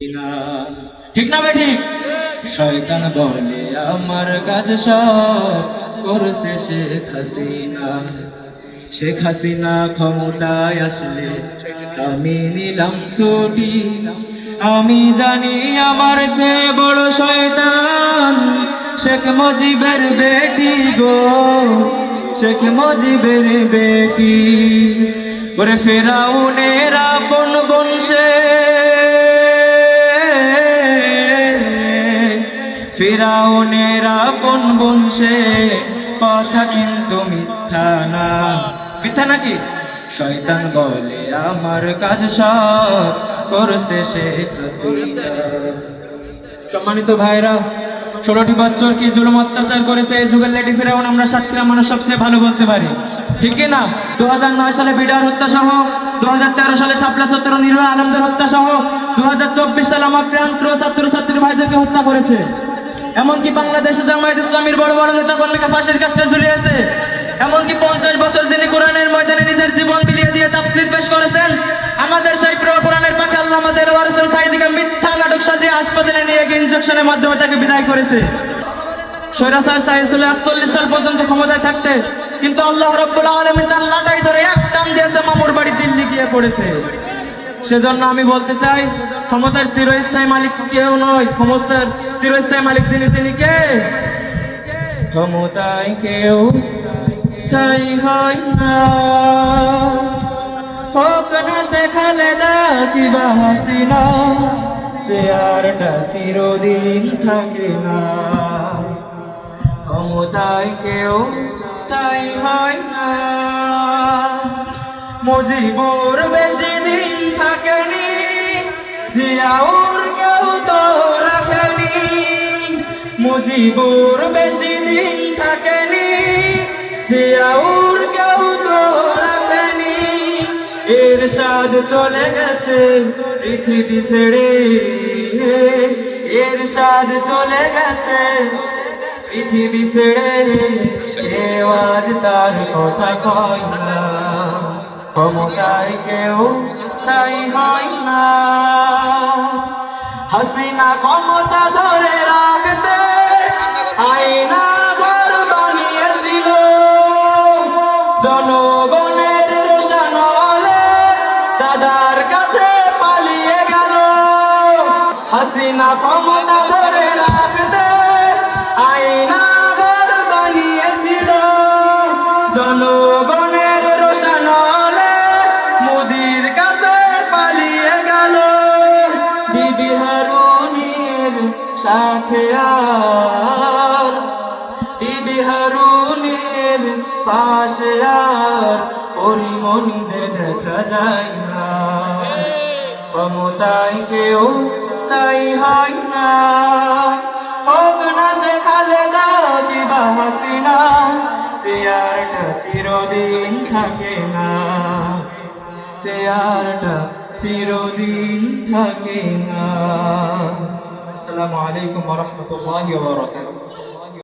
ঠিক না বে ঠিক? শয়তান বলে আমার কাজ সব করছে শেখ হাসিনা ক্ষমতায় আসলে আমি নিলাম ছুটি। আমি জানি আমার চেয়ে বড় শয়তান শেখ মুজিবের বেটি গো, শেখ মুজিবের বেটি। ওরে ফেরাউনের আপন বংশে, ফিরাউনের আপন বংশে কথা কিন্তু মিথ্যা না, মিথ্যা নাকি? শয়তান বলে আমার কাজ সব করছে শেখ হাসিনা। সম্মানিত ভাইরা, 16টি বছর কি জুলুম অত্যাচার করেছে এই যুগের লেডি ফিরাউন আমরা সাতক্ষীরা মানুষ সবচেয়ে ভালো বলতে পারি, ঠিক কিনা? 2009 সালে বিডার হত্যা সহ, 2013 সালে শাপলা চত্বর নির্ভয় আলমদের হত্যা সহ 2024 সালে আমার প্রান্ত ছাত্র-ছাত্রী ভাইদেরকে হত্যা করেছে। এমনকি বাংলাদেশে জামায়াত ইসলামীর বড় বড় নেতা কর্মীকে ফাঁসির কাস্টে ঝুলিয়েছে। এমনকি 50 বছর যিনি কোরআনের ময়দানে নিজের জীবন বিলিয়ে দিয়ে তাফসীর পেশ করেছেন, আমাদের সেই প্রিয় কোরআনের পাখি আল্লামা দেলোয়ার হোসেন সাঈদীকে মিথ্যা নাটক সাজিয়ে হাসপাতালে নিয়ে গিয়ে ইনজেকশনের মাধ্যমে তাকে বিদায় করেছে। স্বৈরাচার সাইসুল 41 সাল পর্যন্ত ক্ষমতায় থাকতে, কিন্তু আল্লাহ রাব্বুল আলামিন তার লাটাই ধরে এক টান দিয়েছে, মামুর বাড়ি দিল্লি গিয়ে পড়েছে। সেজন্য আমি বলতে চাই, ক্ষমতার চিরস্থায়ী মালিক কেউ নয়, ক্ষমতার চিরস্থায়ী মালিক যিনি তিনি কে? ক্ষমতায় কেউ স্থায়ী হয় না, হোক না সে খালেদা কিংবা হাসিনা, চেয়ারটা চিরদিন থাকে না। ক্ষমতায় কেউ স্থায়ী হয় না, মুজিবুর বেশি দিন থাকেনি, জিয়াউর কেউ তো রাখেনি। মুজিবুর বেশি দিন থাকেনি, জিয়াউর কেউ তো রাখেনি। এরশাদ চলে গেছে পৃথিবী ছেড়ে, এরশাদ চলে গেছে পৃথিবী ছেড়ে, কেউ আজ তার কথা কয় না। ক্ষমতায় কেউ স্থায়ী হয় না, হাসিনা ক্ষমতা ধরে রাখতে আয়না ঘর বানিয়েছিল, জনগণের রোশানলে দাদার কাছে পালিয়ে গেল। হাসিনা ক্ষমতা ধরে রাখতে আয়না ঘর বানিয়েছিল, জনগণের রোশানলে মোদির কাছে পালিয়ে গেল। বিবি হারুনের সাথে আর, বিবি হারুনের পাশে আর পরিমণিদের দেখা যায় না। ক্ষমতায় কেউ স্থায়ী হয় না, হোক না সে খালেদা কিংবা হাসিনা, চেয়ারটা চিরদিন থাকে না, চেয়ারটা চিরদিন থাকে না। আসসালামু আলাইকুম ওয়া রাহমাতুল্লাহি ওয়া বারাকাতুহু।